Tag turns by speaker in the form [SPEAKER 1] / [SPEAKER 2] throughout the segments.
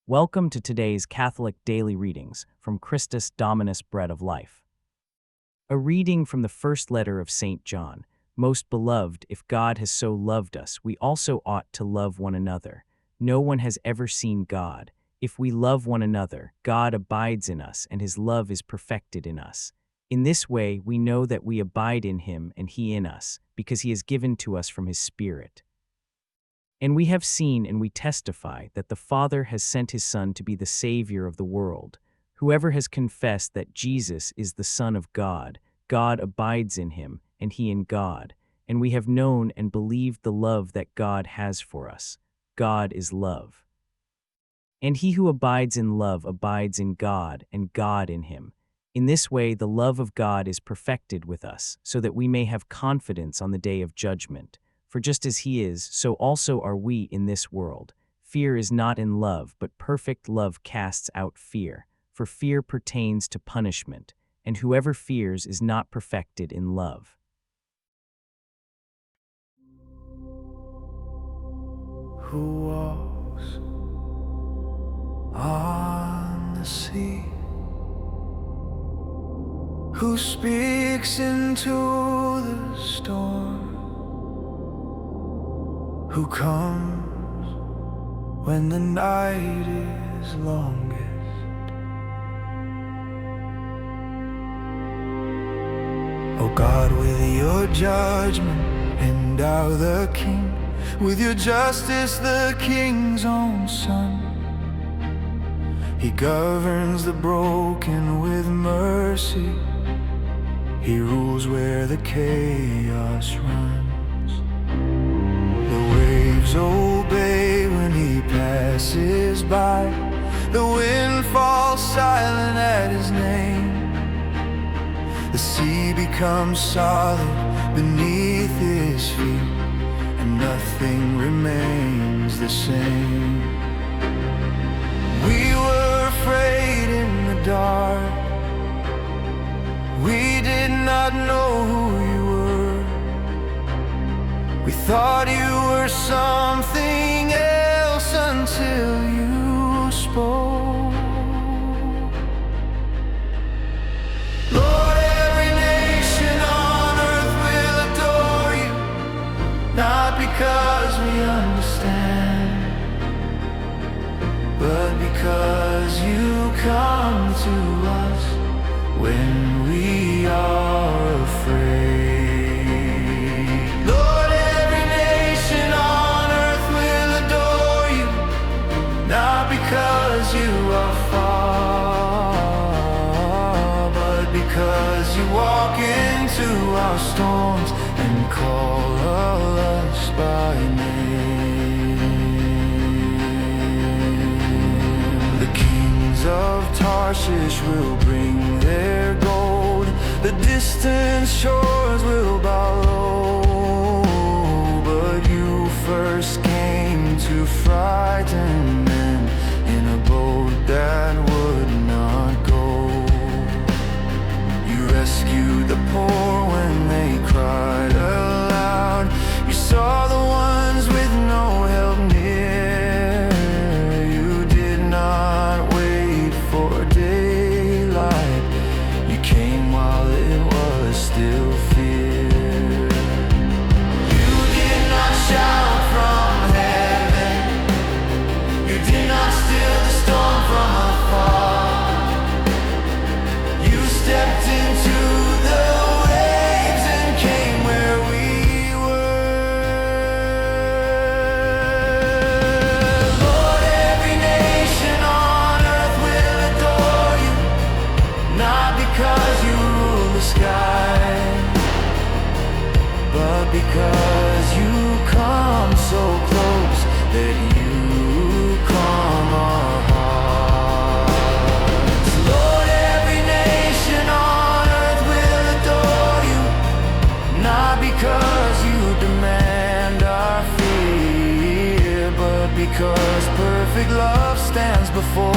[SPEAKER 1] Welcome to today's Catholic Daily Readings from Christus Dominus Bread of Life. A reading from the first letter of St. John. Most beloved, if God has so loved us, we also ought to love one another. No one has ever seen God. If we love one another, God abides in us, and his love is perfected in us. In this way, we know that we abide in him and he in us, because he has given to us from his Spirit. And we have seen and we testify that the Father has sent his Son to be the Savior of the world. Whoever has confessed that Jesus is the Son of God, God abides in him, and he in God. And we have known and believed the love that God has for us. God is love. And he who abides in love abides in God, and God in him. In this way the love of God is perfected with us, so that we may have confidence on the day of judgment. For just as he is, so also are we in this world. Fear is not in love, but perfect love casts out fear. For fear pertains to punishment, and whoever fears is not perfected in love.
[SPEAKER 2] Who walks on the sea? Who speaks into the storm? Who comes when the night is longest? Oh God, with your judgment endow the King, with your justice the King's own Son. He governs the broken with mercy. He rules where the chaos runs. The waves obey when he passes by. The wind falls silent at his name. The sea becomes solid beneath his feet, and nothing remains the same. We were afraid in the dark. We did not know who you were. We thought you were something else until you spoke. Lord, every nation on earth will adore you, not because we understand, but because you come to us when we are afraid. Lord, every nation on earth will adore you, not because you are far, but because you walk into our storms and call us by name. The kings of Tarshish will bring their gold, the distant shores will bow low, but you first came to frighten men in a boat that would not go. You rescued the poor when they cried aloud. You saw the ones with no help near. You did not wait for daylight. You came while it was still fear. You did not shout from heaven. You did not still the storm from afar. You stepped into the waves and came where we were. Lord, every nation on earth will adore you, not because you rule the sky, but because you come so close that you calm our hearts. Lord, every nation on earth will adore you, not because you demand our fear, but because perfect love stands before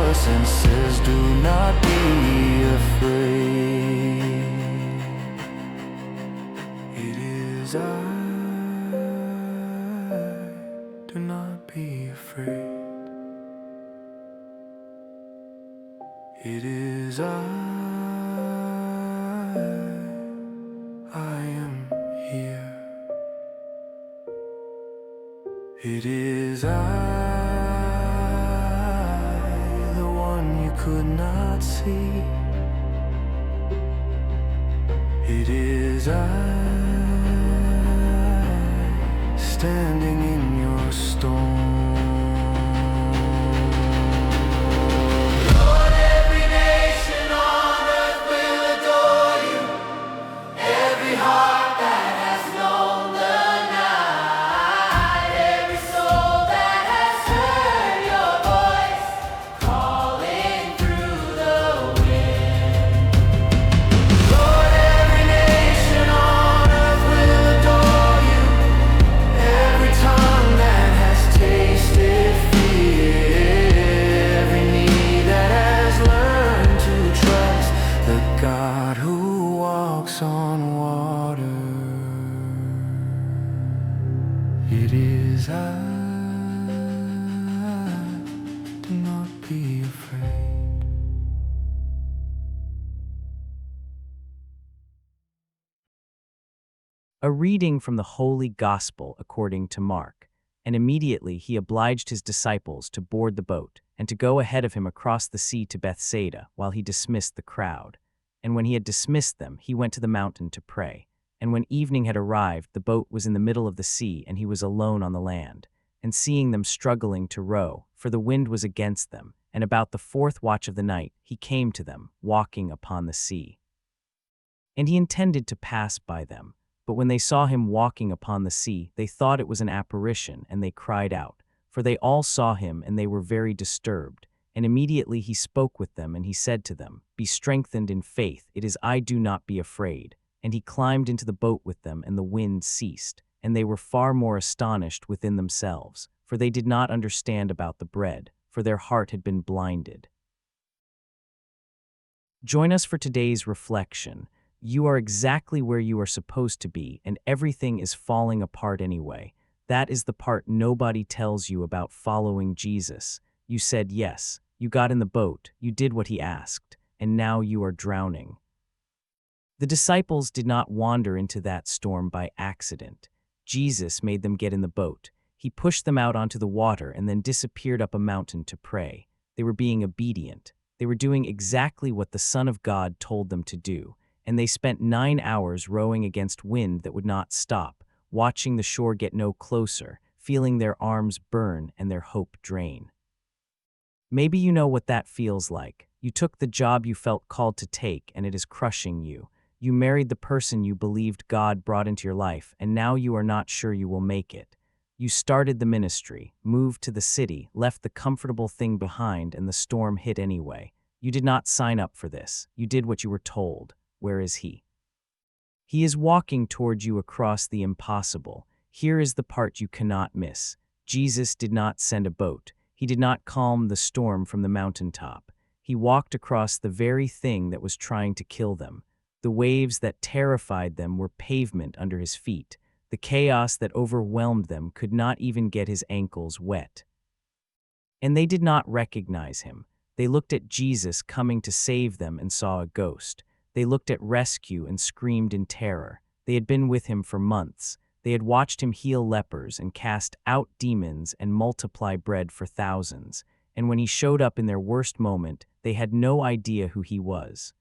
[SPEAKER 2] us and says, do not be afraid. It is I, do not be afraid. I am here. It is I, the one you could not see. It is I, standing in your storm. Lord, every nation on earth will adore you. Every heart that has known the night, every soul that has heard your voice calling through the wind. Lord, every nation on earth will adore you. Every tongue that has tasted fear, every knee that has learned to trust the God who walks on water. It is I. Do not be afraid.
[SPEAKER 1] A reading from the Holy Gospel according to Mark. And immediately he obliged his disciples to board the boat, and to go ahead of him across the sea to Bethsaida, while he dismissed the crowd. And when he had dismissed them, he went to the mountain to pray. And when evening had arrived, the boat was in the middle of the sea, and he was alone on the land. And seeing them struggling to row, for the wind was against them, and about the 4th watch of the night he came to them, walking upon the sea. And he intended to pass by them. But when they saw him walking upon the sea, they thought it was an apparition, and they cried out. For they all saw him, and they were very disturbed. And immediately he spoke with them, and he said to them, Be strengthened in faith, it is I, do not be afraid. And he climbed into the boat with them, and the wind ceased. And they were far more astonished within themselves, for they did not understand about the bread, for their heart had been blinded. Join us for today's reflection. You are exactly where you are supposed to be, and everything is falling apart anyway. That is the part nobody tells you about following Jesus. You said yes, you got in the boat, you did what he asked, and now you are drowning. The disciples did not wander into that storm by accident. Jesus made them get in the boat. He pushed them out onto the water and then disappeared up a mountain to pray. They were being obedient. They were doing exactly what the Son of God told them to do. And they spent 9 hours rowing against wind that would not stop, watching the shore get no closer, feeling their arms burn and their hope drain. Maybe you know what that feels like. You took the job you felt called to take, and it is crushing you. You married the person you believed God brought into your life, and now you are not sure you will make it. You started the ministry, moved to the city, left the comfortable thing behind, and the storm hit anyway. You did not sign up for this. You did what you were told. Where is he? He is walking toward you across the impossible. Here is the part you cannot miss. Jesus did not send a boat. He did not calm the storm from the mountaintop. He walked across the very thing that was trying to kill them. The waves that terrified them were pavement under his feet. The chaos that overwhelmed them could not even get his ankles wet. And they did not recognize him. They looked at Jesus coming to save them and saw a ghost. They looked at rescue and screamed in terror. They had been with him for months. They had watched him heal lepers and cast out demons and multiply bread for thousands. And when he showed up in their worst moment, they had no idea who he was.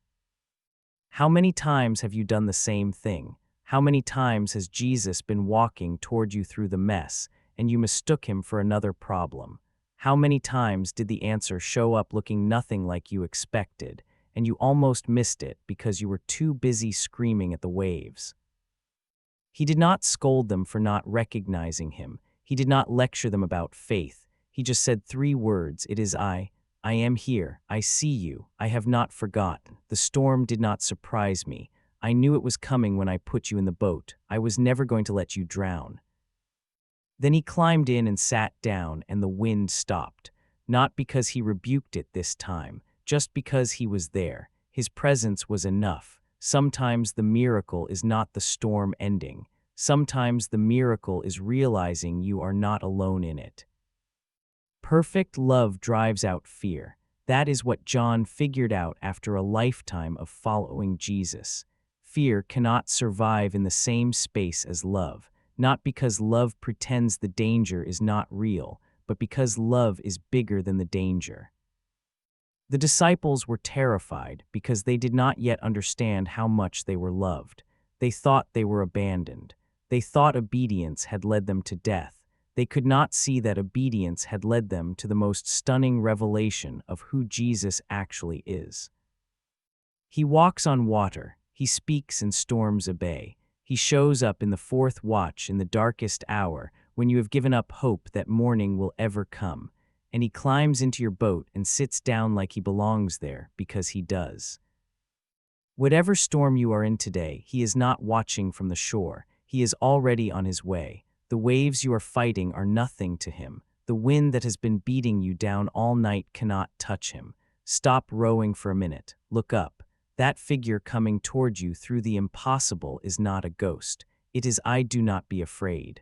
[SPEAKER 1] How many times have you done the same thing? How many times has Jesus been walking toward you through the mess, and you mistook him for another problem? How many times did the answer show up looking nothing like you expected, and you almost missed it because you were too busy screaming at the waves? He did not scold them for not recognizing him. He did not lecture them about faith. He just said 3 words, "It is I am here, I see you, I have not forgotten. The storm did not surprise me. I knew it was coming when I put you in the boat. I was never going to let you drown." Then he climbed in and sat down, and the wind stopped. Not because he rebuked it this time, just because he was there. His presence was enough. Sometimes the miracle is not the storm ending. Sometimes the miracle is realizing you are not alone in it. Perfect love drives out fear. That is what John figured out after a lifetime of following Jesus. fear cannot survive in the same space as love, not because love pretends the danger is not real, but because love is bigger than the danger. The disciples were terrified because they did not yet understand how much they were loved. They thought they were abandoned. They thought obedience had led them to death. They could not see that obedience had led them to the most stunning revelation of who Jesus actually is. He walks on water. He speaks and storms obey. He shows up in the fourth watch in the darkest hour when you have given up hope that morning will ever come. And he climbs into your boat and sits down like he belongs there because he does. Whatever storm you are in today, he is not watching from the shore. He is already on his way. The waves you are fighting are nothing to him. The wind that has been beating you down all night cannot touch him. Stop rowing for a minute. Look up. That figure coming toward you through the impossible is not a ghost. It is I do not be afraid.